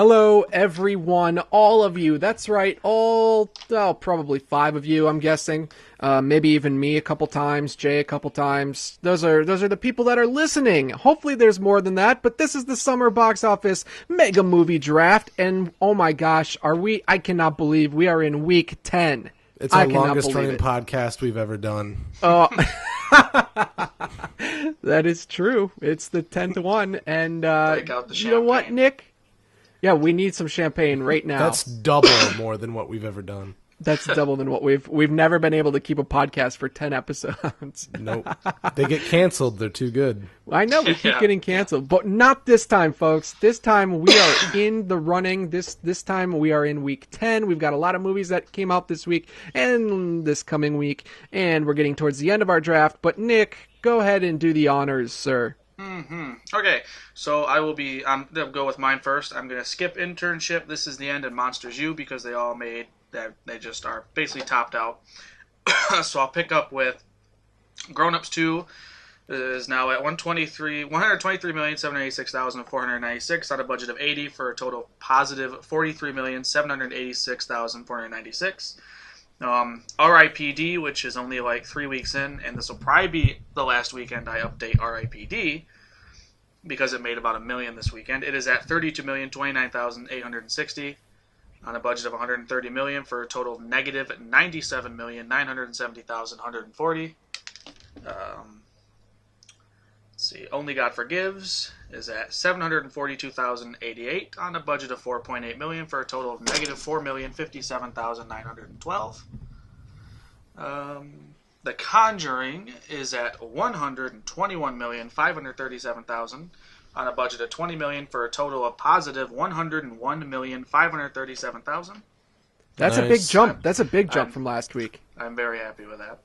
Hello, everyone, all of you. That's right, probably 5 of you, I'm guessing. Maybe even me a couple times, Jay a couple times. Those are the people that are listening. Hopefully there's more than that, but this is the summer box office mega movie draft, and oh my gosh, I cannot believe we are in week 10. It's our longest running podcast we've ever done. Oh, that is true. It's the 10th one, and you know what, Nick? Yeah, we need some champagne right now. That's double more than what we've ever done. That's double than what we've never been able to keep a podcast for 10 episodes. Nope. They get canceled. They're too good. I know, we keep getting canceled, but not this time, folks. This time we are in the running. This time we are in week 10. We've got a lot of movies that came out this week and this coming week, and we're getting towards the end of our draft. But Nick, go ahead and do the honors, sir. Okay, so I'm gonna go with mine first. I'm gonna skip Internship, This Is the End, and Monsters U because they all made that. They just are basically topped out. So I'll pick up with Grown Ups 2 is now at 123,786,496 on a budget of 80 for a total of positive 43,786,496. R.I.P.D., which is only like 3 weeks in, and this will probably be the last weekend I update R.I.P.D. because it made about $1 million this weekend. It is at 32,029,860 on a budget of 130 million for a total of negative 97,970,140. Let's see. Only God Forgives is at 742,088 on a budget of 4.8 million for a total of negative 4,057,912. The Conjuring is at 121,537,000 on a budget of 20 million for a total of positive 101,537,000. That's nice. A big jump. That's a big jump from last week. I'm very happy with that.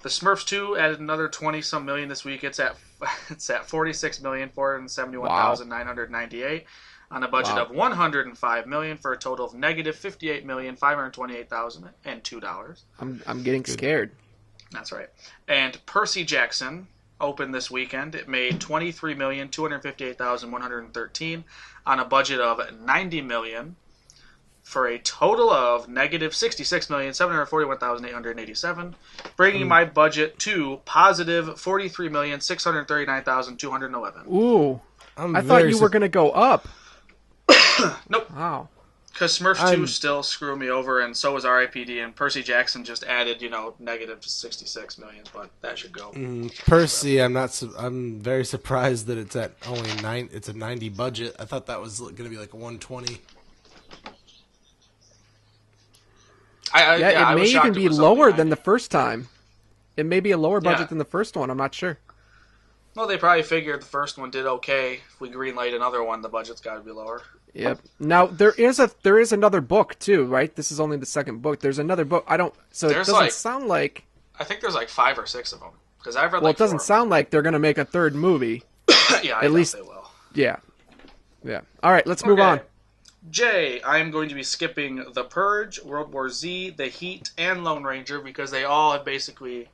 The Smurfs 2 added another 20-some million this week. It's at 46,471,998 on a budget of 105 million for a total of negative 58,528,002. I'm getting scared. That's right. And Percy Jackson opened this weekend. It made 23,258,113 on a budget of 90 million for a total of negative 66,741,887, bringing my budget to positive 43,639,211. Ooh, I thought you were going to go up. Nope. Wow. Because Smurfs 2 still screw me over, and so was R.I.P.D., and Percy Jackson just added, negative 66 million, but that should go. Percy, I'm very surprised that it's at only it's a 90 budget. I thought that was going to be like a 120. It may even be lower than the first time. It may be a lower budget than the first one. I'm not sure. Well, they probably figured the first one did okay. If we greenlight another one, the budget's got to be lower. Yep. Now there is another book too, right? This is only the second book. There's another book. It doesn't sound like. I think there's like 5 or 6 of them because I've read. Well, it doesn't sound like they're going to make a third movie. Yeah, at least they will. Yeah. All right, let's move on. Jay, I am going to be skipping The Purge, World War Z, The Heat, and Lone Ranger because they all have basically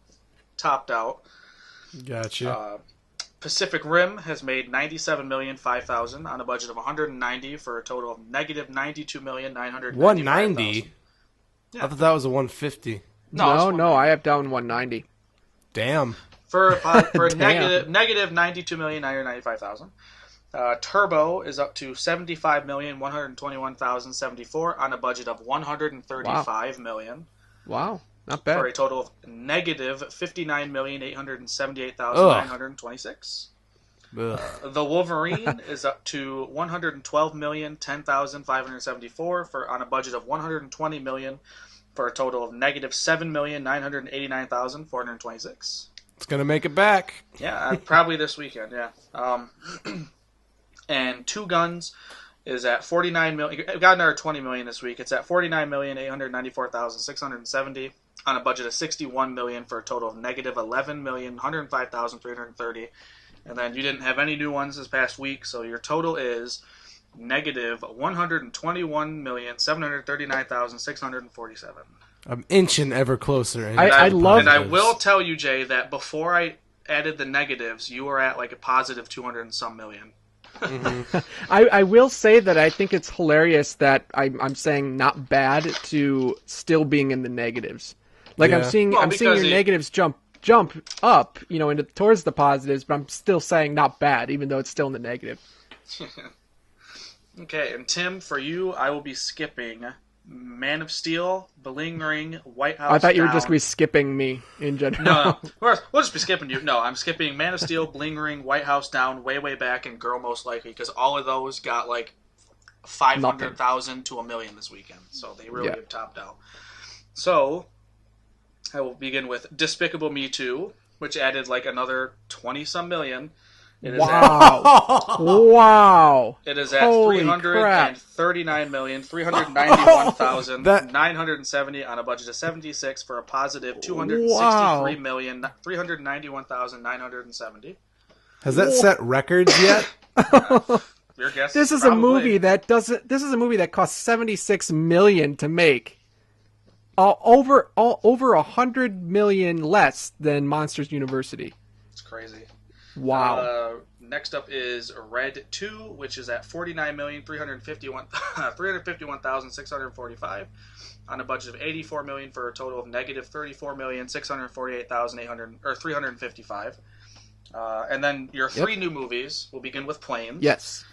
topped out. Gotcha. Pacific Rim has made 97,005,000 on a budget of 190 for a total of negative 92,995,000. 190? Yeah. I thought that was a 150. No, I have down 190. Damn. For negative 92,995,000. Turbo is up to 75,121,074 on a budget of 135 million. Wow, not bad. For a total of negative 59,878,926. The Wolverine is up to 112,010,574 on a budget of 120 million for a total of negative 7,989,426. It's gonna make it back. Yeah, probably this weekend. Yeah. And Two Guns is at 49 million. It got another 20 million this week. It's at 49,894,670 on a budget of 61 million for a total of negative 11,105,330. And then you didn't have any new ones this past week, so your total is negative 121,739,647. I'm inching ever closer. I will tell you, Jay, that before I added the negatives, you were at like a positive 200 and some million. I will say that I think it's hilarious that I'm saying not bad to still being in the negatives. Like Yeah. I'm seeing Well, your because negatives jump up, into towards the positives, but I'm still saying not bad, even though it's still in the negative. Okay, and Tim, for you, I will be skipping Man of Steel, Bling Ring, White House I thought you were Down. just going to be skipping me in general. No, we'll just be skipping you. No, I'm skipping Man of Steel, Bling Ring, White House Down, Way Way Back, and Girl Most Likely, because all of those got like 500,000 to 1 million this weekend, so they really have topped out. So I will begin with Despicable Me 2, which added like another 20-some million. It is Wow. Wow. It is at Holy crap. 339,391,970 on a budget of 76 for a positive 263,391,970. Has that set records yet? Your guess This is a movie that cost $76 million to make. Over $100 million less than Monsters University. It's crazy. Wow. Next up is Red 2, which is at 49,351,645 on a budget of 84 million for a total of negative 34,648,355. And then your three new movies will begin with Planes. Yes.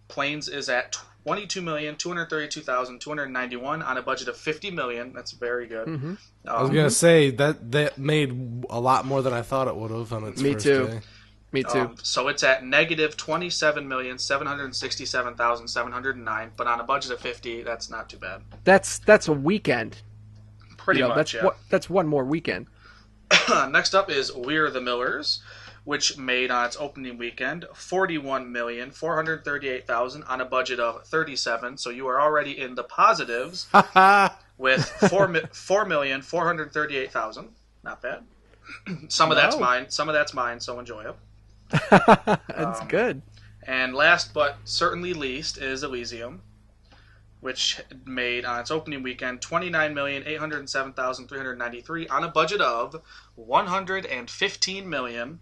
Planes is at 22,232,291 on a budget of 50 million. That's very good. Mm-hmm. I was gonna say that made a lot more than I thought it would have on its first day. Me too. So it's at negative 27,767,709, but on a budget of 50, that's not too bad. That's a weekend. Pretty much, That's one more weekend. Next up is We're the Millers, which made on its opening weekend 41,438,000 on a budget of 37. So you are already in the positives with 4,438,000. Not bad. Some of that's mine. Some of that's mine. So enjoy it. That's good. And last but certainly least is Elysium, which made on its opening weekend 29,807,393 on a budget of 115 million.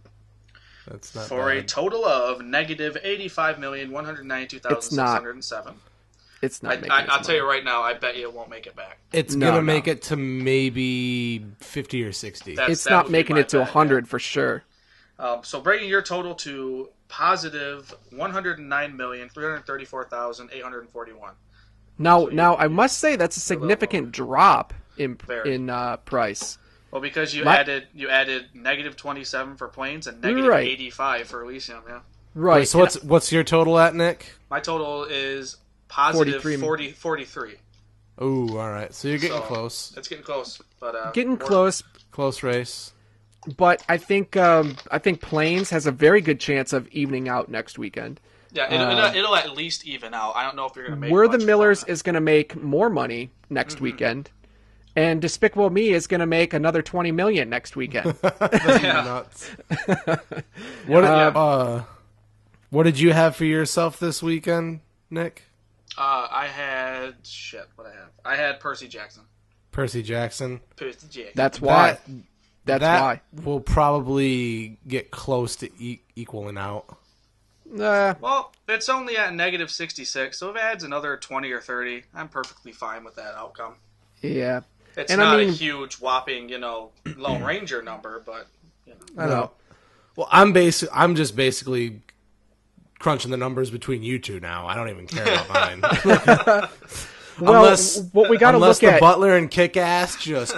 That's not for bad. a total of negative 85,192,607. It's not. I'll tell you right now, I bet you it won't make it back. It's gonna make it to maybe 50 or 60. It's not making it to 100 for sure. So bringing your total to positive 109,334,841. Now I must say that's a significant drop in price. Well, because you added negative 27 for Planes and negative 85 for Elysium, yeah. Right. Wait, so what's your total at, Nick? My total is positive 43. Ooh, all right. So you're getting close. It's getting close, but getting close. Close race. But I think Planes has a very good chance of evening out next weekend. Yeah, it'll at least even out. I don't know if you're going to make. Where the Millers is going to make more money next weekend, and Despicable Me is going to make another 20 million next weekend. Nuts. What did you have for yourself this weekend, Nick? I had what I had Percy Jackson. Percy Jackson. That's why. That's why. Will probably get close to equaling out. Well, it's only at negative 66, so if it adds another 20 or 30, I'm perfectly fine with that outcome. Yeah. It's not a huge, whopping, Lone Ranger number, but, I know. Well, I'm just basically crunching the numbers between you two now. I don't even care about mine. What we got to look the at, Butler and Kick-Ass just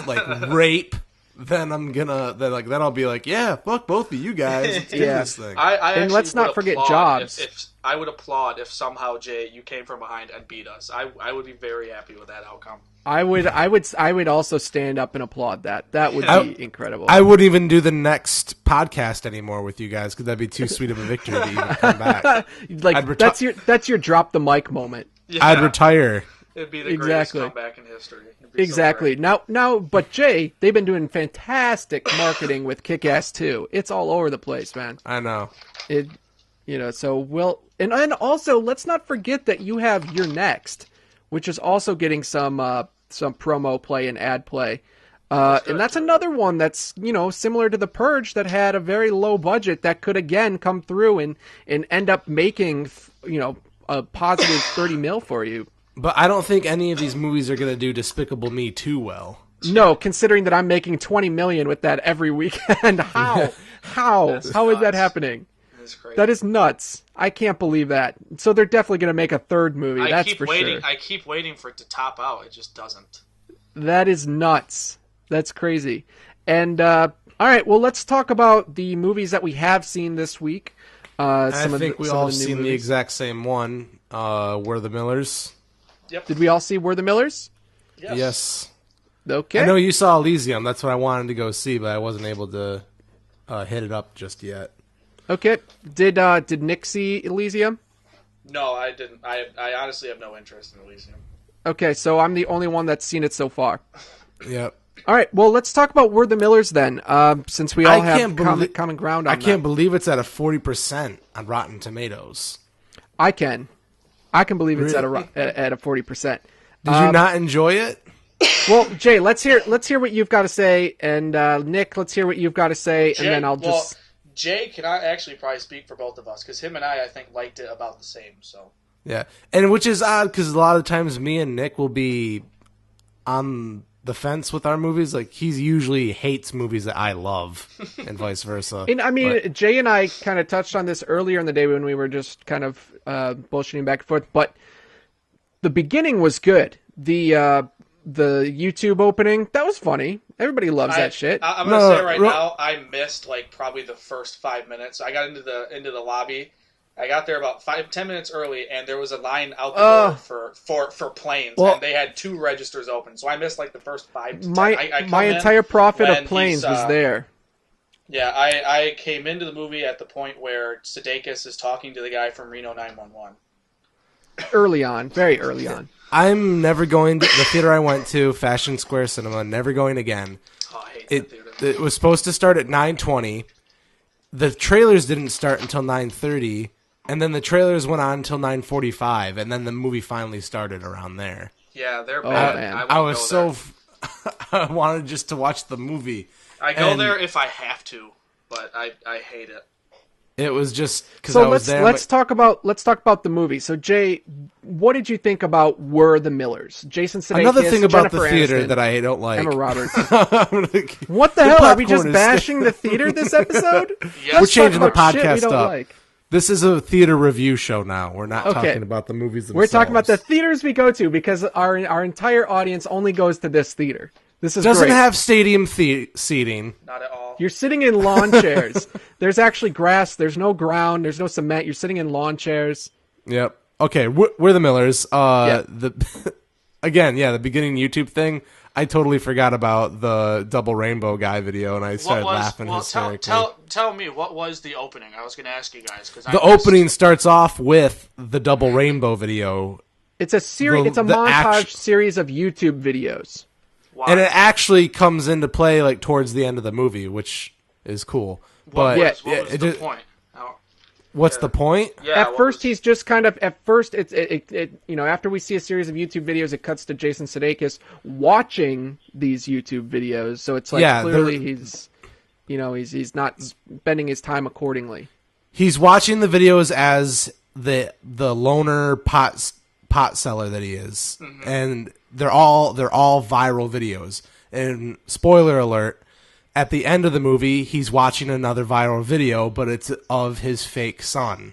rape. Then I'll be like, yeah, fuck both of you guys. Let's do this thing. And let's not forget Jobs. If I would applaud if somehow, Jay, you came from behind and beat us. I would be very happy with that outcome. I would also stand up and applaud that. That would be incredible. I wouldn't even do the next podcast anymore with you guys because that'd be too sweet of a victory to even come back. That's your drop the mic moment. Yeah. I'd retire. It'd be the greatest comeback in history. Exactly. So now, but Jay, they've been doing fantastic marketing with Kick-Ass 2. It's all over the place, man. I know. So and also let's not forget that you have Your Next, which is also getting some promo play and ad play. And that's another one that's, similar to The Purge that had a very low budget that could again come through and end up making, a positive 30 mil for you. But I don't think any of these movies are going to do Despicable Me too well. No, considering that I'm making 20 million with that every weekend. How? How is that happening? That's crazy. That is nuts. I can't believe that. So they're definitely going to make a third movie. That's for sure. I keep waiting for it to top out. It just doesn't. That is nuts. That's crazy. And all right, well, let's talk about the movies that we have seen this week. I think we all seen the exact same one. We're the Millers. Yep. Did we all see We're the Millers? Yes. Okay. I know you saw Elysium. That's what I wanted to go see, but I wasn't able to hit it up just yet. Okay. Did Nick see Elysium? No, I didn't. I honestly have no interest in Elysium. Okay, so I'm the only one that's seen it so far. Yep. All right, well, let's talk about We're the Millers then, since we all have common ground on I can't believe it's at a 40% on Rotten Tomatoes. I can believe it's Really? at a 40%. Did you not enjoy it? Well, Jay, let's hear what you've got to say, and Nick, let's hear what you've got to say, and then I'll just... Jay can I actually probably speak for both of us, because him and I think, liked it about the same, so... Yeah, and which is odd, because a lot of times me and Nick will be on the fence with our movies. Like, he usually hates movies that I love, and vice versa. And I mean, Jay and I kind of touched on this earlier in the day when we were just kind of bullshitting back and forth, but the beginning was good. The YouTube opening, that was funny. Everybody loves that shit. I'm gonna say right now, I missed like probably the first 5 minutes. I got into the lobby. I got there about 5-10 minutes early, and there was a line out the door for planes, and they had 2 registers open. So I missed like the first 5 to 10. My entire profit of planes was there. Yeah, I came into the movie at the point where Sudeikis is talking to the guy from Reno 911. Early on, very early on. I'm never going to the theater I went to, Fashion Square Cinema. Never going again. Oh, I hate that theater. It was supposed to start at 9:20. The trailers didn't start until 9:30, and then the trailers went on until 9:45, and then the movie finally started around there. Yeah, they're bad. Man. I was so I wanted just to watch the movie. I go there if I have to, but I hate it. It was just because so I was there. Let's talk about the movie. So Jay, what did you think about Were the Millers? Jason Sudeikis, Another thing about Jennifer the theater Aniston, that I don't like. Emma Roberts. What the hell? Are we just bashing the theater this episode? Yes. We're changing the Talk about shit we podcast don't up. like. This is a theater review show now. We're not talking about the movies themselves. We're talking about the theaters we go to because our entire audience only goes to this theater. This is doesn't great. have stadium seating. Not at all. You're sitting in lawn chairs. There's actually grass. There's no ground. There's no cement. You're sitting in lawn chairs. Yep. Okay, we're the Millers. Yeah. The beginning YouTube thing. I totally forgot about the double rainbow guy video, and I started laughing hysterically. Tell me, what was the opening? I was going to ask you guys. The opening starts off with the double rainbow video. It's a series. It's a montage series of YouTube videos. Wow. And it actually comes into play like towards the end of the movie, which is cool. What was the point? What's the point? Yeah, at first, he's just kind of. At first, it after we see a series of YouTube videos, it cuts to Jason Sudeikis watching these YouTube videos. So it's like clearly he's not spending his time accordingly. He's watching the videos as the loner pot seller that he is, and they're all viral videos. And spoiler alert. At the end of the movie, he's watching another viral video, but it's of his fake son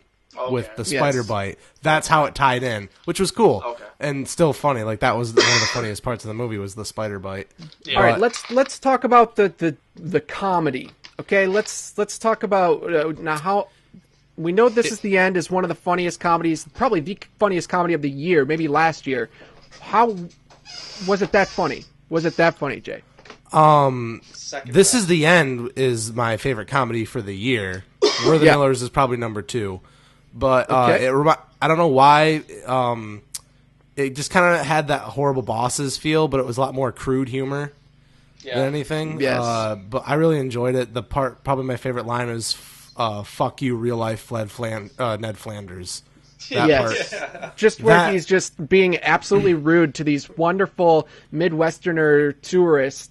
with the spider bite. That's how it tied in, which was cool and still funny. Like that was one of the funniest parts of the movie was the spider bite. Yeah. All right, let's talk about the comedy. Okay, let's talk about now how we know This Is the End is one of the funniest comedies, probably the funniest comedy of the year, maybe last year. How was it that funny? Was it that funny, Jay? This Is the End is my favorite comedy for the year. We're the Millers is probably number 2, but I don't know why. It just kind of had that Horrible Bosses feel, but it was a lot more crude humor than anything. Yes. But I really enjoyed it. Probably my favorite line is "Fuck you, real life, Ned Flanders." That Yes. part. Just where That- he's just being absolutely rude to these wonderful Midwesterner tourists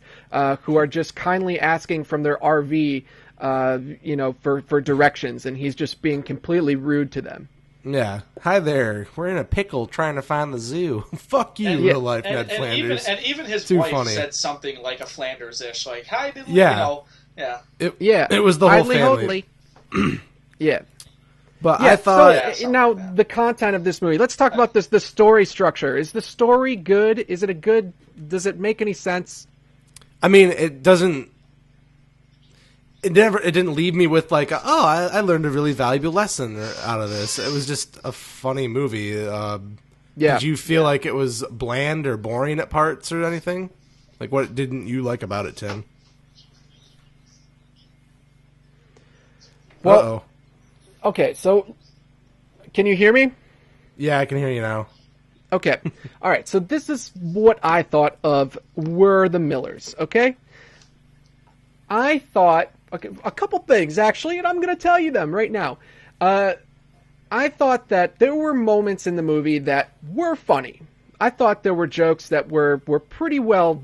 who are just kindly asking from their RV, for directions, and he's just being completely rude to them. Yeah. Hi there. We're in a pickle trying to find the zoo. Fuck you, real life Ned Flanders. Even his Too wife funny. said something like a Flanders-ish, like, hi, diddly, Yeah. yeah. It was the whole Idly family. hodly. Yeah. But Yeah, I thought Yeah, something now like that. the content of this movie. Let's talk about the story structure. Is the story good? Is it a good? Does it make any sense? I mean, it doesn't. It didn't leave me with like, I learned a really valuable lesson out of this. It was just a funny movie. Yeah. Did you feel like it was bland or boring at parts or anything? Like, what didn't you like about it, Tim? Well- Uh-oh. Okay, so can you hear me? Yeah, I can hear you now. Okay. All right. So this is what I thought of were the Millers. Okay. I thought a couple things actually, and I'm going to tell you them right now. I thought that there were moments in the movie that were funny. I thought there were jokes that were pretty well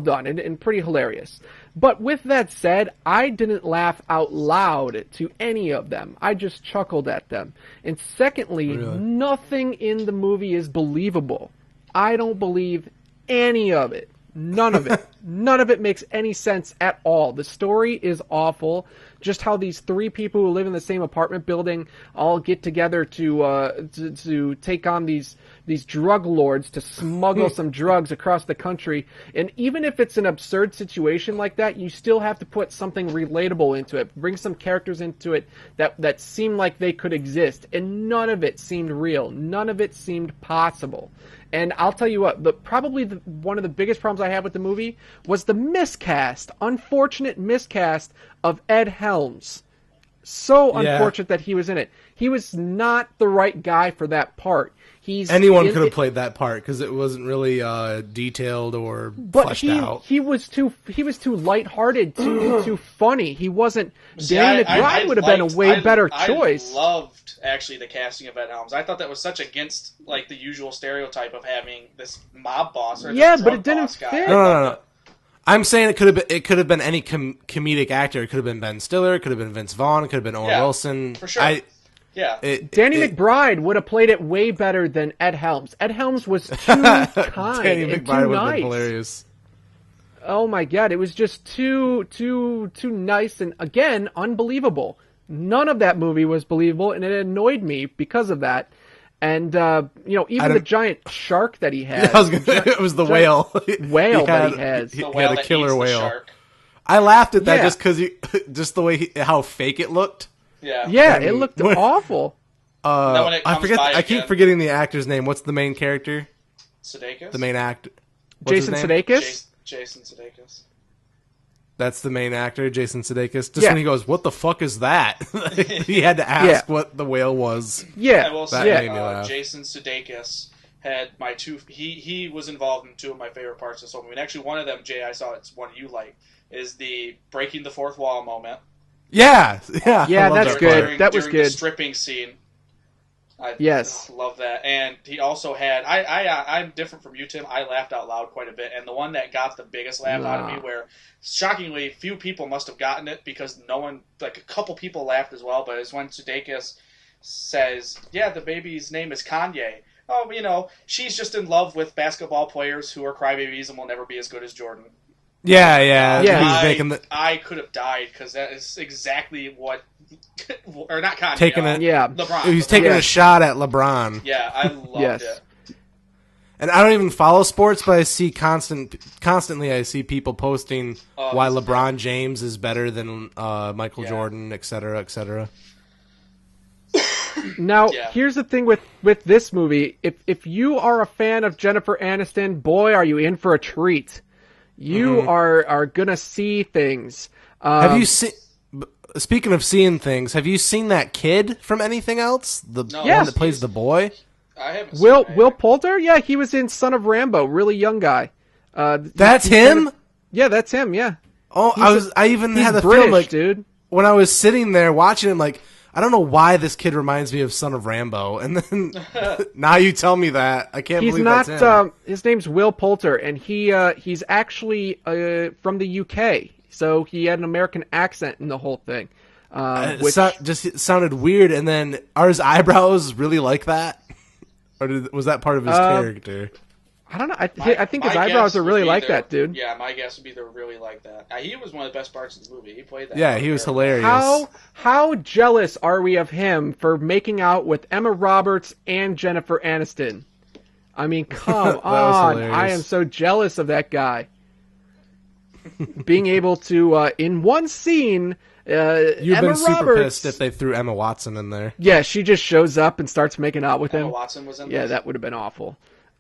done and pretty hilarious. But with that said, I didn't laugh out loud to any of them. I just chuckled at them. And secondly, Really? nothing in the movie is believable. I don't believe any of it. None of it. None of it makes any sense at all. The story is awful. Just how these three people who live in the same apartment building all get together to take on these drug lords to smuggle some drugs across the country. And even if it's an absurd situation like that, you still have to put something relatable into it. Bring some characters into it that seem like they could exist. And none of it seemed real. None of it seemed possible. And I'll tell you what, one of the biggest problems I had with the movie was the miscast, unfortunate miscast of Ed Helms. So Yeah. unfortunate that he was in it. He was not the right guy for that part. Anyone could have played that part because it wasn't really detailed or fleshed out. He was too lighthearted, too funny. He wasn't. Danny McBride would have been a way better choice. I loved actually the casting of Ed Helms. I thought that was such against like the usual stereotype of having this mob boss or Yeah, this but drug it didn't boss guy. fit. No. I'm saying it could have been any comedic actor. It could have been Ben Stiller. It could have been Vince Vaughn. It could have been Owen Yeah, Wilson. for sure. Yeah. Danny McBride would have played it way better than Ed Helms. Ed Helms was too kind Danny and McBride too would have nice. been hilarious. Oh my god, it was just too nice and again unbelievable. None of that movie was believable, and it annoyed me because of that. And even the giant shark that he had. It was the whale. Whale that he has. He The had whale a that killer eats the whale. shark. I laughed at that Yeah. just because just the way how fake it looked. Yeah. Yeah, it looked awful. Then when it I comes forget. by I keep again- forgetting the actor's name. What's the main character? Sudeikis? The main actor. What's his Jason name? Sudeikis. Jason Sudeikis. That's the main actor, Jason Sudeikis. Just Yeah. when he goes, "What the fuck is that?" He had to ask Yeah. what the whale was. Yeah, I will That say, made me laugh. Jason Sudeikis had my two. He was involved in two of my favorite parts of this whole movie. And actually, one of them, Jay, I saw it's one you like, is the breaking the fourth wall moment. Yeah. Yeah, I love that's that good. part. That was during the good. stripping scene. I Yes. love that. And he also had. I'm different from you, Tim. I laughed out loud quite a bit, and the one that got the biggest laugh out of me, where shockingly few people must have gotten it because no one, like a couple people laughed as well, but it's when Sudeikis says, "Yeah, the baby's name is Kanye." Oh, she's just in love with basketball players who are crybabies and will never be as good as Jordan. Yeah. Yeah. He was making the I could have died because that is exactly what, or not Kanye. Taking it- Yeah. LeBron. He's taking Yeah. a shot at LeBron. Yeah, I loved Yes. it. And I don't even follow sports, but I see constantly I see people posting why this is LeBron James is better than Michael Yeah. Jordan, et cetera, et cetera. Now, Yeah. here's the thing with this movie. If you are a fan of Jennifer Aniston, boy, are you in for a treat. You are gonna see things. Have you seen? Speaking of seeing things, have you seen that kid from anything else? The No, one Yes. that plays the boy. I haven't seen Will that. Poulter? Yeah, he was in Son of Rambo. Really young guy. That's he's kind him. of- yeah, that's him. Yeah. Oh, I even He's had the British, film like dude. when I was sitting there watching him, like, I don't know why this kid reminds me of Son of Rambo. And then now you tell me that. I can't He's believe not. that's him. His name's Will Poulter, and he's actually from the UK, so he had an American accent in the whole thing. Which It sounded weird, and then are his eyebrows really like that? Or was that part of his character? I don't know. I think his eyebrows are really like that, dude. Yeah, my guess would be they're really like that. He was one of the best parts of the movie. He played that. Yeah, he was hilarious. How jealous are we of him for making out with Emma Roberts and Jennifer Aniston? I mean, come on. hilarious. I am so jealous of that guy. Being able to, in one scene, You've Emma been super Roberts, pissed if they threw Emma Watson in there. yeah, she just shows up and starts making out with Emma him. Watson was in Yeah, this? that would have been awful.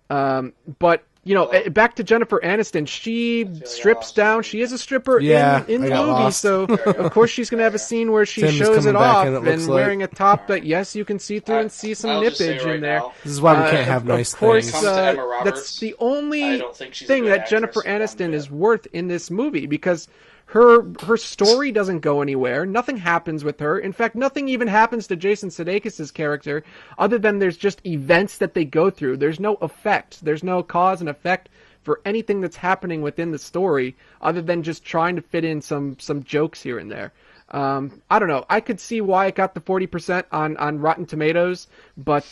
But back to Jennifer Aniston. She strips down. She is a stripper Yeah, in I the got movie, lost. so of course she's gonna have a scene where she Tim's shows coming it back off and it looks like- wearing a top that yes you can see through and see some I'll just say nippage right in there. now, This is why we can't have nice Of course, things. Comes to Emma Roberts, that's the I only don't think she's a thing good that Jennifer actress one Aniston bit. is worth in this movie because her story doesn't go anywhere. Nothing happens with her. In fact, nothing even happens to Jason Sudeikis' character other than there's just events that they go through. There's no effect. There's no cause and effect for anything that's happening within the story other than just trying to fit in some jokes here and there. I don't know. I could see why it got the 40% on Rotten Tomatoes, but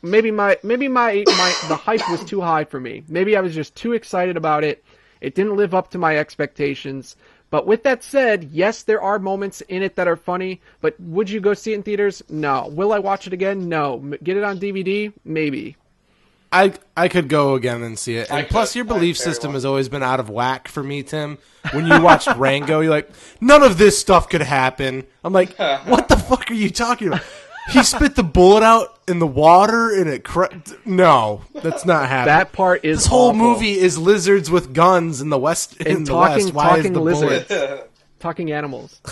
maybe the hype was too high for me. Maybe I was just too excited about it. It didn't live up to my expectations. But with that said, yes, there are moments in it that are funny, but would you go see it in theaters? No. Will I watch it again? No. Get it on DVD? Maybe. I could go again and see it. And plus, your belief system has always been out of whack for me, Tim. When you watched Rango, you're like, none of this stuff could happen. I'm like, what the fuck are you talking about? He spit the bullet out in the water and it no, that's not happening. That part is This whole awful. movie is lizards with guns in the west. And In the west, why is the lizards. bullet? Talking animals.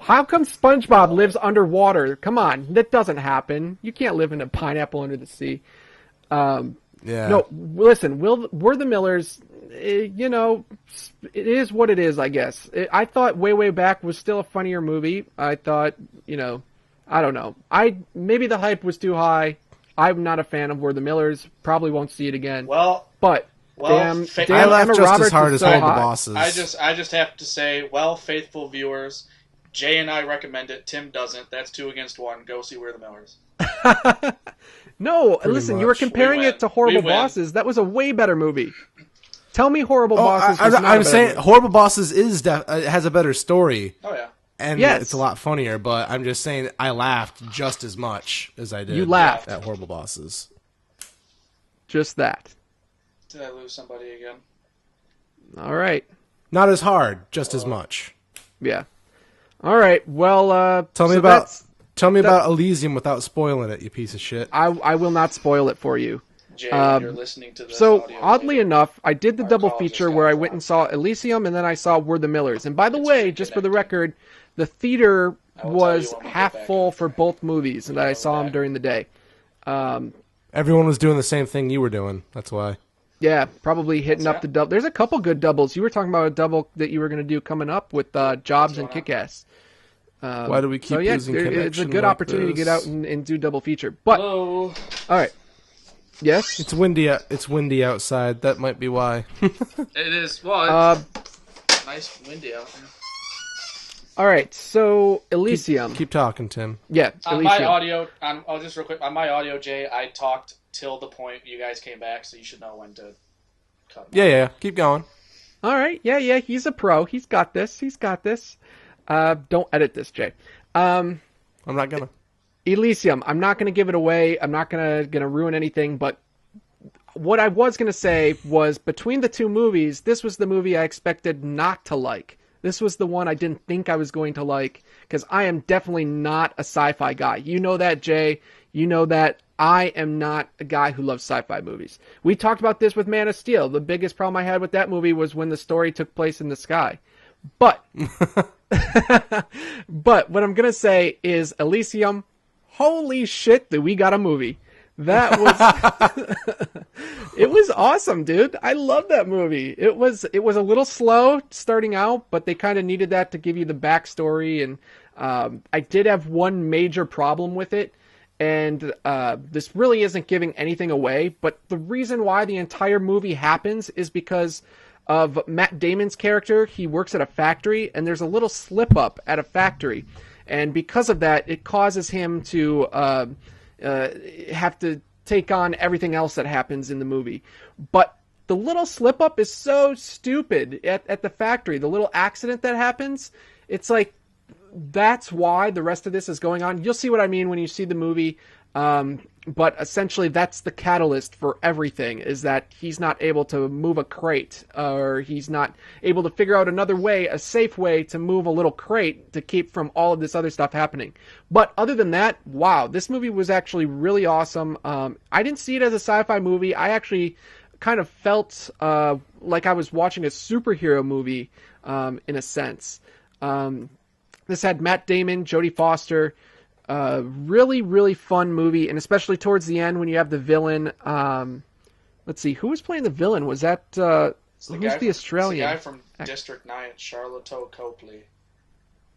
How come SpongeBob lives underwater? Come on, that doesn't happen. You can't live in a pineapple under the sea. Yeah. No, listen, we're the Millers. It is what it is, I guess. I thought Way Back was still a funnier movie. I thought, I don't know. Maybe the hype was too high. I'm not a fan of We're the Millers. Probably won't see it again. Damn, I laughed Emma just Roberts as hard was as so all the hot. bosses. I just have to say, faithful viewers, Jay and I recommend it. Tim doesn't. That's 2 against 1. Go see We're the Millers. No, listen, you were much. comparing We it to win. Horrible We win. Bosses. That was a way better movie. Tell me Horrible Bosses was not a I'm better saying movie. Horrible Bosses has a better story. Oh, yeah. And Yes. it's a lot funnier, but I'm just saying I laughed just as much as I did. You laughed. at Horrible Bosses. Just that. Did I lose somebody again? All right. Not as hard, just as much. Yeah. All right. Well, Tell me so about that's- about Elysium without spoiling it, you piece of shit. I will not spoil it for you. Jay, you're listening to this So audio oddly later. enough, I did the Our double call just feature got where I dropped. went and saw Elysium, and then I saw We're the Millers. And by the way, just for the record, the theater I will tell was you when we get half back full on for track. both movies, and I saw them back. during the day. Everyone was doing the same thing you were doing. That's why. Yeah, probably hitting up that? the double. There's a couple good doubles. You were talking about a double that you were going to do coming up with Jobs and going on? Kick-Ass. Why do we keep So yeah, losing it's a connection good like opportunity to this? get out and do double feature. But Hello. all right, yes. It's windy. It's windy outside. That might be why. It is. Well, it's nice windy out there. All right. So Elysium. Keep talking, Tim. Yeah, On my Elysium. audio, I'll just real quick. On my audio, Jay, I talked till the point you guys came back, so you should know when to cut. Yeah. Keep going. All right. Yeah. He's a pro. He's got this. Don't edit this, Jay. I'm not gonna. Elysium. I'm not going to give it away. I'm not going to ruin anything. But what I was going to say was between the two movies, this was the movie I expected not to like. This was the one I didn't think I was going to like because I am definitely not a sci-fi guy. You know that, Jay. You know that I am not a guy who loves sci-fi movies. We talked about this with Man of Steel. The biggest problem I had with that movie was when the story took place in the sky. But but what I'm going to say is Elysium, holy shit, that we got a movie. That was it was awesome, dude. I love that movie. It was a little slow starting out, but they kind of needed that to give you the backstory and I did have one major problem with it, and this really isn't giving anything away, but the reason why the entire movie happens is because of Matt Damon's character. He works at a factory, and there's a little slip up at a factory, and because of that, it causes him to have to take on everything else that happens in the movie. But the little slip up is so stupid at the factory. The little accident that happens, it's like, that's why the rest of this is going on. You'll see what I mean when you see the movie. But essentially that's the catalyst for everything, is that he's not able to move a crate, or he's not able to figure out another way, a safe way to move a little crate to keep from all of this other stuff happening. But other than that, wow, this movie was actually really awesome. I didn't see it as a sci-fi movie. I actually kind of felt like I was watching a superhero movie in a sense. This had Matt Damon, Jodie Foster. Really, really fun movie, and especially towards the end when you have the villain. Let's see, who was playing the villain? Was that who's the Australian? It's the guy from District 9, Charlotte Copley.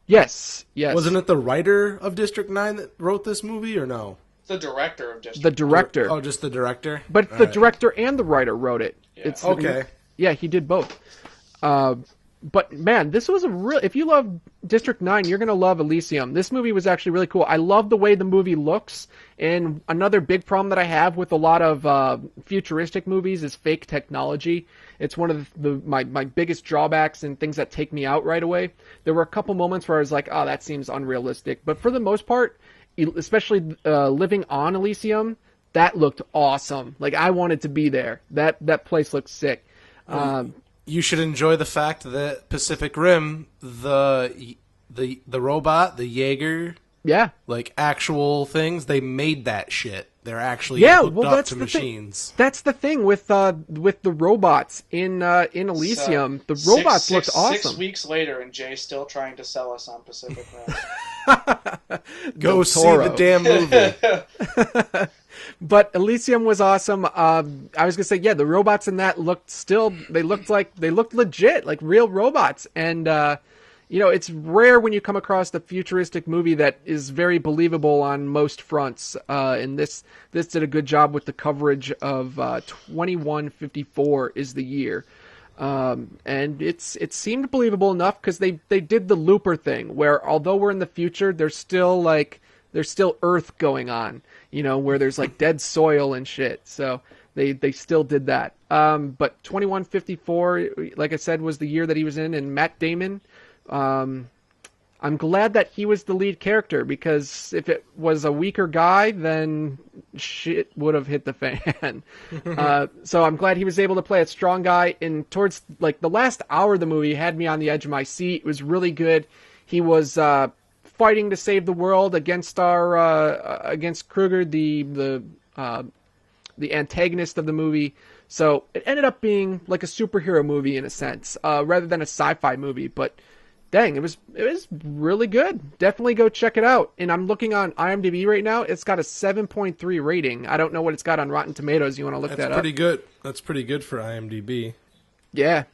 Yes. Wasn't it the writer of District 9 that wrote this movie, or no? The director of District. The director. Oh, just the director. But the director and the writer wrote it. Yeah. It's Okay. Yeah, he did both. But man, this was a real. If you love District 9, you're gonna love Elysium. This movie was actually really cool. I love the way the movie looks. And another big problem that I have with a lot of futuristic movies is fake technology. It's one of my biggest drawbacks and things that take me out right away. There were a couple moments where I was like, oh, that seems unrealistic. But for the most part, especially living on Elysium, that looked awesome. Like, I wanted to be there. That place looked sick. You should enjoy the fact that Pacific Rim, the robot, the Jaeger, Yeah. like actual things, they made that shit. They're actually hooked up to machines. That's the thing with the robots in Elysium. The robots looked awesome. 6 weeks later, and Jay's still trying to sell us on Pacific Rim. Go see the damn movie. But Elysium was awesome. I was gonna say, yeah, the robots in that looked legit, like real robots. And it's rare when you come across a futuristic movie that is very believable on most fronts. And this did a good job with the coverage of 2154 is the year. And it seemed believable enough because they did the Looper thing, where although we're in the future, there's still Earth going on, where there's like dead soil and shit. So they still did that. But 2154, like I said, was the year that he was in, and Matt Damon. I'm glad that he was the lead character, because if it was a weaker guy, then shit would have hit the fan. So I'm glad he was able to play a strong guy. And towards like the last hour of the movie had me on the edge of my seat. It was really good. He was fighting to save the world against against Kruger, the antagonist of the movie. So it ended up being like a superhero movie in a sense, rather than a sci-fi movie. But dang, it was really good. Definitely go check it out. And I'm looking on IMDb right now. It's got a 7.3 rating. I don't know what it's got on Rotten Tomatoes. You want to look that up? That's pretty good. That's pretty good for IMDb. Yeah.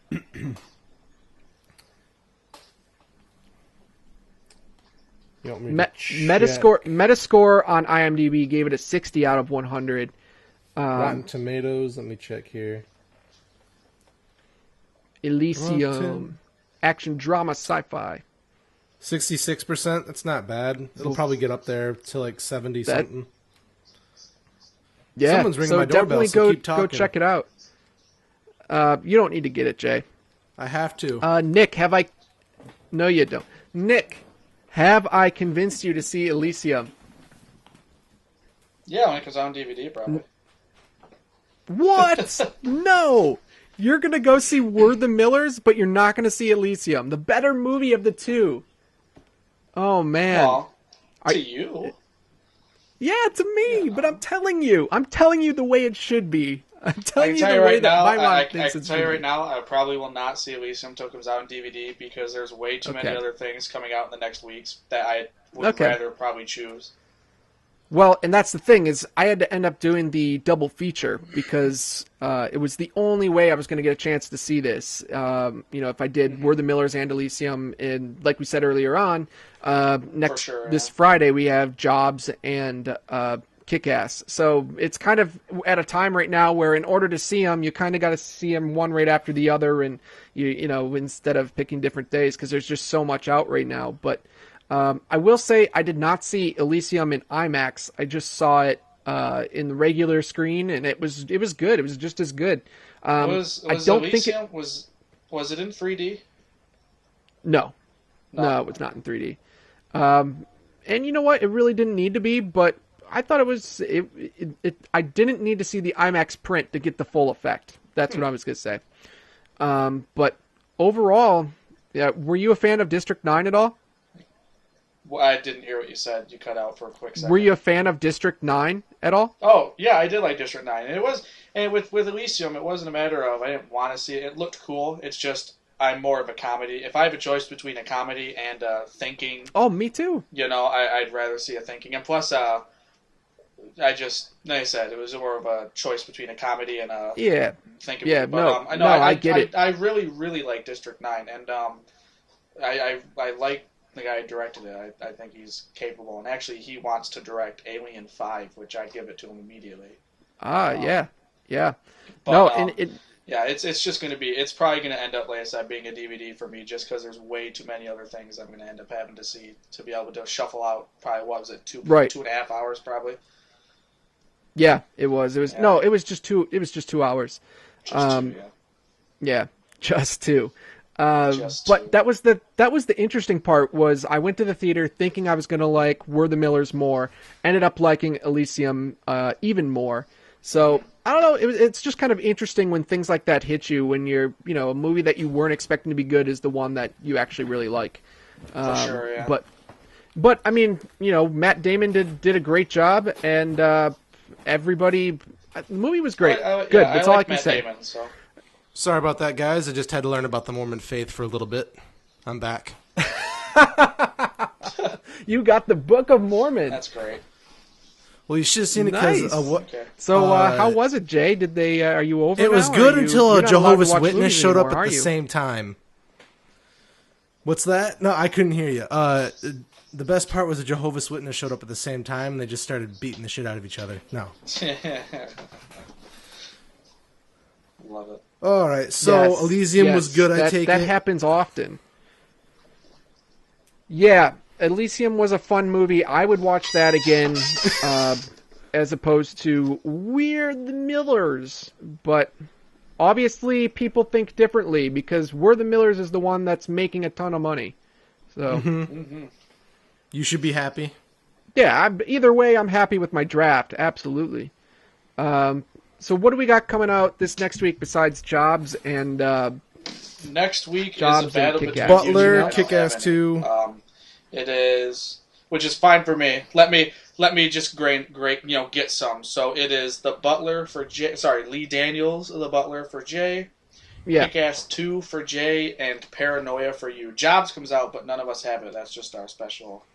Metascore on IMDb gave it a 60 out of 100. Rotten Tomatoes, let me check here. Elysium. Action, drama, sci-fi. 66%, that's not bad. It'll probably get up there to like 70-something. Yeah, someone's ringing my doorbell, so keep talking. Go check it out. You don't need to get it, Jay. I have to. Nick, have I... No, you don't. Nick, have I convinced you to see Elysium? Yeah, only because on DVD, probably. What? No! You're going to go see We're the Millers, but you're not going to see Elysium. The better movie of the two. Oh, man. Well, to you. Yeah, to me, but I'm telling you. I'm telling you the way it should be. I'm telling you the way right that now, my mom I thinks can it's tell you should right be. now, I probably will not see Elysium until it comes out on DVD, because there's way too many Okay. other things coming out in the next weeks that I would Okay. rather probably choose. Well, and that's the thing is I had to end up doing the double feature because it was the only way I was going to get a chance to see this. If I did We're the Millers and Elysium, and like we said earlier on, this Friday we have Jobs and Kick-Ass. So it's kind of at a time right now where in order to see them, you kind of got to see them one right after the other, and you know instead of picking different days because there's just so much out right now. But I will say I did not see Elysium in IMAX. I just saw it in the regular screen, and it was good. It was just as good. I don't think it was it in 3D? No, it was not in 3D. And you know what? It really didn't need to be, but I thought it was. I didn't need to see the IMAX print to get the full effect. That's what I was going to say. But overall, yeah. Were you a fan of District 9 at all? Well, I didn't hear what you said. You cut out for a quick second. Were you a fan of District 9 at all? Oh, yeah, I did like District 9. And with Elysium, it wasn't a matter of I didn't want to see it. It looked cool. It's just I'm more of a comedy. If I have a choice between a comedy and thinking... Oh, me too. I'd rather see a thinking. And plus, like I said, it was more of a choice between a comedy and a thinking. Yeah, but, I get it. I really, really like District 9. And I like... the guy who directed it. I think he's capable, and actually he wants to direct Alien 5, which I'd give it to him immediately. Yeah. But, it's just going to be, it's probably going to end up, like I said, being a DVD for me, just because there's way too many other things I'm going to end up having to see to be able to shuffle out. Probably what was it, 2.5 hours, probably. Yeah, it was. No, it was just 2. It was just 2 hours. Just 2, yeah, just 2. But that was the interesting part was I went to the theater thinking I was going to like We're the Millers more, ended up liking Elysium even more. So I don't know. It's just kind of interesting when things like that hit you when you're a movie that you weren't expecting to be good is the one that you actually really like. For sure, yeah. But I mean, Matt Damon did a great job, and everybody. The movie was great. Good. That's all I can say. Damon, so. Sorry about that, guys. I just had to learn about the Mormon faith for a little bit. I'm back. You got the Book of Mormon. That's great. Well, you should have seen it because Nice. Okay. So, how was it, Jay? Did they? Are you over? it was now? good Are until you're a not allowed to Jehovah's watch Witness movies showed up anymore, at the are you? same time. What's that? No, I couldn't hear you. The best part was a Jehovah's Witness showed up at the same time, and they just started beating the shit out of each other. No. Love it. All right, so Yes, Elysium yes, was good, I take that it? happens often. Yeah, Elysium was a fun movie. I would watch that again, as opposed to We're the Millers. But obviously, people think differently because We're the Millers is the one that's making a ton of money. So, You should be happy. yeah, either way, I'm happy with my draft. Absolutely. So what do we got coming out this next week besides Jobs and Next week Jobs is a battle and between Kick-Ass. Butler, you and I don't Kick-Ass have 2. any. It is, which is fine for me. Let me just get some. So it is the Butler for Jay. Sorry, Lee Daniels, the Butler for Jay. yeah? Kick-Ass 2 for Jay and Paranoia for you. Jobs comes out, but none of us have it. That's just our special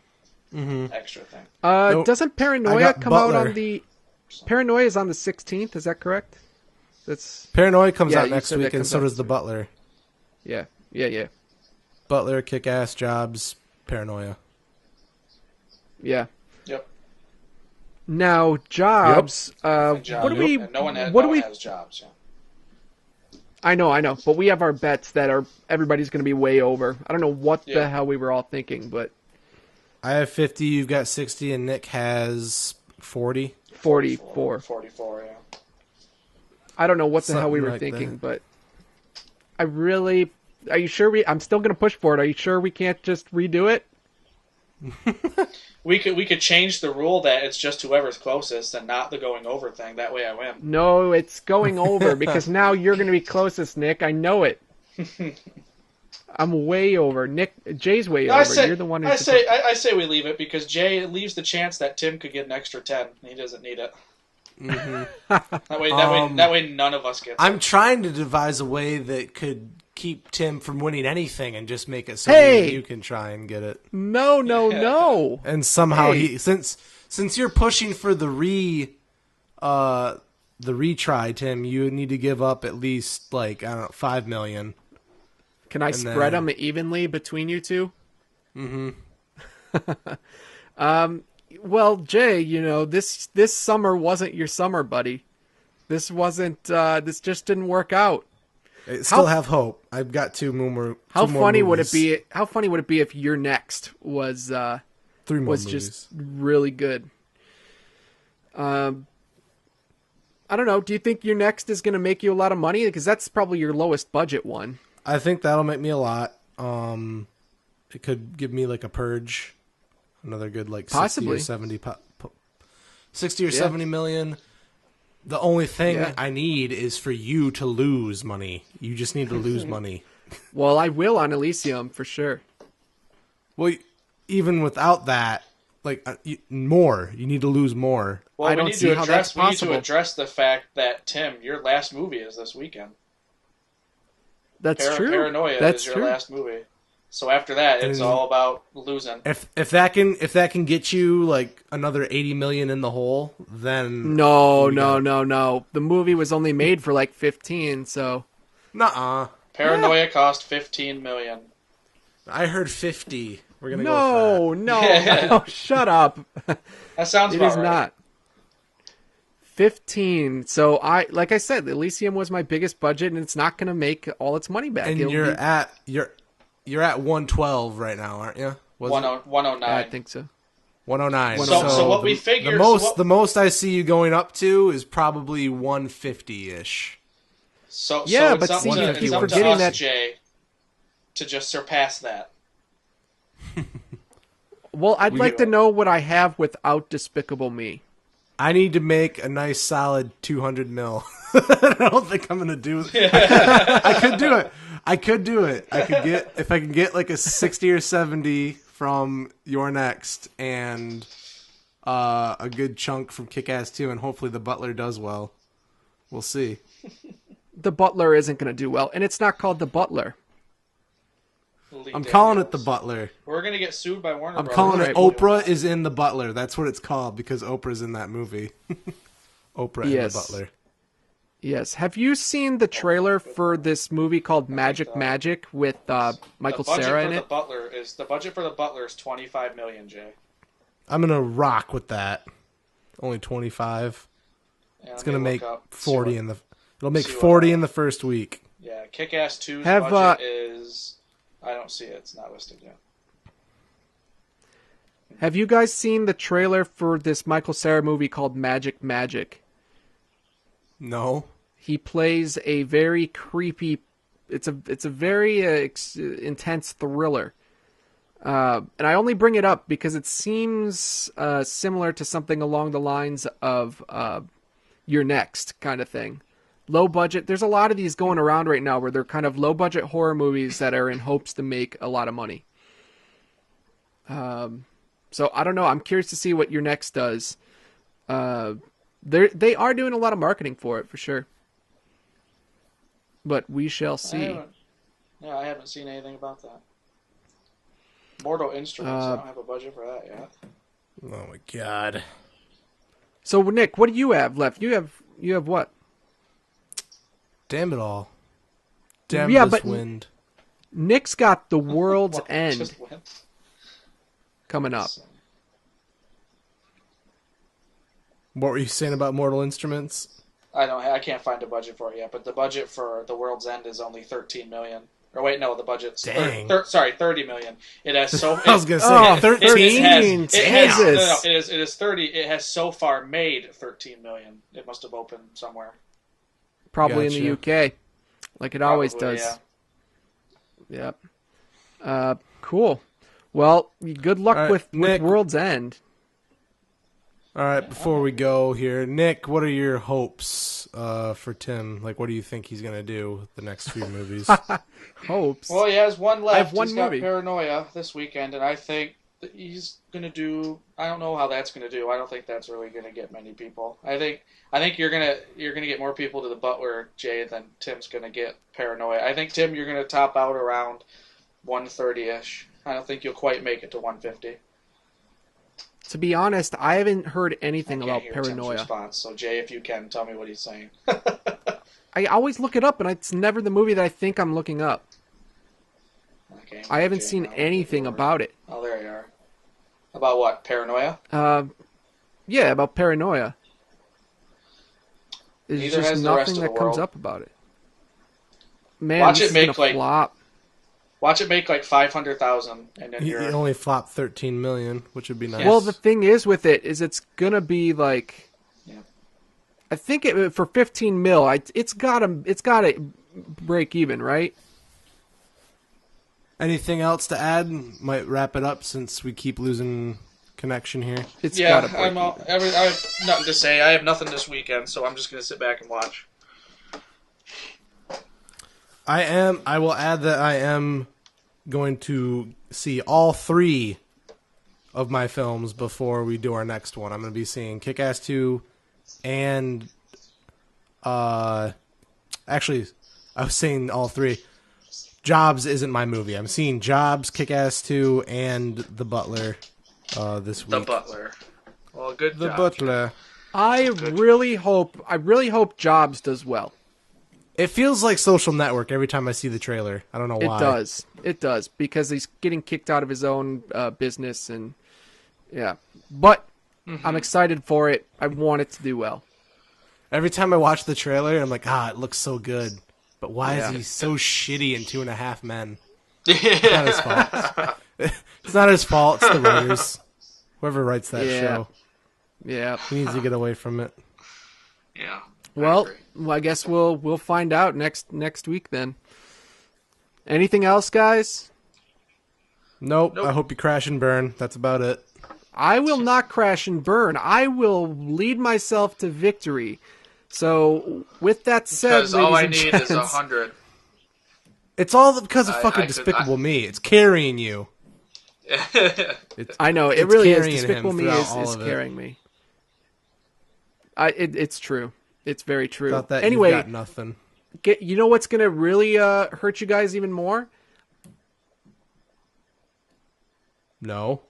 extra thing. Nope. Doesn't I Paranoia got come out Butler. on the? Paranoia is on the 16th. Is that correct? That's Paranoia comes Yeah, out you next said that week, and comes so out does The next Butler. yeah. Butler, Kick-Ass, Jobs, Paranoia. Yeah. Yep. Now Jobs. Jobs. What do we? And no one has Jobs. Yeah. I know, but we have our bets that are everybody's going to be way over. I don't know what the Yeah. hell we were all thinking, but I have 50, you've got 60, and Nick has 40. 44. 44, yeah. I don't know what the hell we Something were like thinking, that. but I really. Are you sure I'm still going to push for it. Are you sure we can't just redo it? We could change the rule that it's just whoever's closest and not the going over thing. That way I win. No, it's going over because now you're going to be closest, Nick. I know it. I'm way over. Jay's way over. You're the one who's I say we leave it because Jay leaves the chance that Tim could get an extra 10. He doesn't need it. That way none of us get. I'm trying to devise a way that could keep Tim from winning anything and just make it so Hey! you can try and get it. No. And somehow Hey. since since you're pushing for the retry, Tim, you need to give up at least like I don't know, $5 million. Can I spread them evenly between you two? Mm-hmm. Well, Jay, this summer wasn't your summer, buddy. This wasn't. This just didn't work out. I still have hope. I've got two more. How two more funny movies. would it be? How funny would it be if Your Next was 3 more was movies. just really good? I don't know. Do you think Your Next is going to make you a lot of money? Because that's probably your lowest budget one. I think that'll make me a lot. It could give me like a Purge, another good like Possibly. 60 or 70 million. The only thing Yeah. I need is for you to lose money. You just need to lose money. Well, I will on Elysium for sure. Well, even without that, like more, you need to lose more. Well, I we don't need see to how address. that's We need possible. to address the fact that Tim, your last movie is this weekend. That's true. Paranoia That's is your true. last movie. So after that, it's And- all about losing. If that can get you like another 80 million in the hole, then No. The movie was only made for like 15, so nuh-uh. Paranoia cost $15 million. I heard 50. We're gonna go with no, shut up. That sounds It about is right. not. 15. So like I said, Elysium was my biggest budget, and it's not going to make all its money back. that. And It'll you're be- at 112 right now, aren't you? Was it? 109. I think so. 109. So what we figure- the most I see you going up to is probably 150-ish. So Yeah, it's but up see, to, you're it's up to forgetting us, that- Jay, to just surpass that. Well, I'd We like get- to know what I have without Despicable Me. I need to make a nice solid 200 mil. I don't think I'm gonna do it. I could do it. I could get if I can get like a 60 or 70 from Your Next and a good chunk from Kick-Ass 2, and hopefully The Butler does well. We'll see. The Butler isn't going to do well, and it's not called The Butler. Lee I'm calling it Daniels. The Butler. We're gonna get sued by Warner I'm Brothers. calling it Right. Oprah is in The Butler. That's what it's called because Oprah's in that movie. Oprah and Yes. The Butler. Yes. Have you seen the trailer for this movie called Magic Magic with Michael Cera in it? The budget for the Butler is $25 million, Jay. I'm gonna rock with that. Only 25. Yeah, It's let gonna me make look up, 40 see what- in the. It'll make see what, 40 in the first week. Yeah, Kick-Ass 2's Have, budget is... I don't see it. It's not listed yet. Have you guys seen the trailer for this Michael Cera movie called Magic Magic? No. He plays a very creepy. It's a very intense thriller. And I only bring it up because it seems similar to something along the lines of Your Next kind of thing. Low budget. There's a lot of these going around right now where they're kind of low budget horror movies that are in hopes to make a lot of money. So I don't know. I'm curious to see what Your Next does. They are doing a lot of marketing for it for sure. But we shall see. I haven't seen anything about that. Mortal Instruments. I Uh, don't have a budget for that yet. Oh my god. So Nick, what do you have left? You have what? Damn it all. Damn Yeah, this but- wind. Nick's got The World's Well, End just went. coming up. What were you saying about Mortal Instruments? I can't find a budget for it yet, but the budget for The World's End is only $13 million. Or wait, no, the budget's Dang. $30 million. It has so. I was gonna say Oh, 13. It has, Jesus. no, it is 30. It has so far made $13 million. It must have opened somewhere. Probably in the UK, like it always Probably, does. Yep. Cool. Well, good luck All right, with Nick. World's End. All right, before we go here, Nick, what are your hopes for Tim? Like, what do you think he's gonna do with the next few movies? Hopes. Well, he has one left. I have one He's movie. got Paranoia this weekend, and I think that he's gonna do. I don't know how that's gonna do. I don't think that's really gonna get many people. I think you're gonna get more people to the Butler, Jay, than Tim's gonna get Paranoia. I think Tim, you're gonna top out around 130-ish. I don't think you'll quite make it to 150. to be honest, I haven't heard anything I can't about hear Tim's Paranoia. response. So Jay, if you can, tell me what he's saying. I always look it up, and it's never the movie that I think I'm looking up. Okay, I haven't Jay, seen now, anything about it. Oh, there you are. About what? Paranoia? Yeah, about Paranoia. There's Neither just has the rest nothing of the that comes world. up about it. Man, Watch this it make, is gonna like, flop. Watch it make like 500,000, and then He you're only flopped 13 million, which would be nice. Well, the thing is with it is it's gonna be like, Yeah. I think for 15 mil, it's gotta break even, right? Anything else to add? Might wrap it up since we keep losing connection here. It's Yeah, gotta break even. I have nothing to say. I have nothing this weekend, so I'm just gonna sit back and watch. I will add that I am going to see all 3 of my films before we do our next one. I'm going to be seeing Kick-Ass 2 and actually I was saying all 3. Jobs isn't my movie. I'm seeing Jobs, Kick-Ass 2 and The Butler this week. The Butler. Well, good The job. Butler. I really hope Jobs does well. It feels like Social Network every time I see the trailer. I don't know why. It does, because he's getting kicked out of his own business, and yeah. But I'm excited for it. I want it to do well. Every time I watch the trailer, I'm like, it looks so good. But why Yeah. is he so shitty in 2.5 Men? It's not his fault. It's not his fault. It's the writers. Whoever writes that Yeah. show. Yeah. He needs to get away from it. Yeah. Well, agree. I guess we'll find out next week then. Anything else, guys? Nope. I hope you crash and burn. That's about it. I will not crash and burn. I will lead myself to victory. So, with that said, Because all I ladies need and is gents, 100. It's all because of fucking I could- Despicable Me. It's carrying you. I know it It's really is. carrying him Despicable Me throughout is all of it. carrying me. It's true. It's very true. Thought that Anyway, you got nothing. you know what's gonna really hurt you guys even more? No.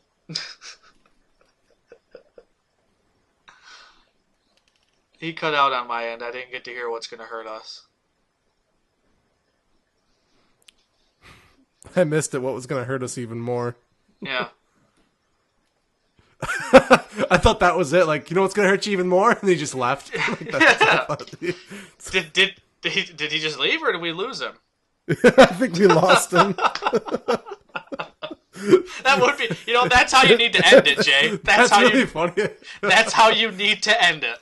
He cut out on my end. I didn't get to hear what's going to hurt us. I missed it. What was going to hurt us even more? Yeah. I thought that was it. Like, you know what's going to hurt you even more? And he just left. Like, that's what I thought. Did he just leave, or did we lose him? I think we lost him. That would be, that's how you need to end it, Jay. That's really funny. That's how you need to end it.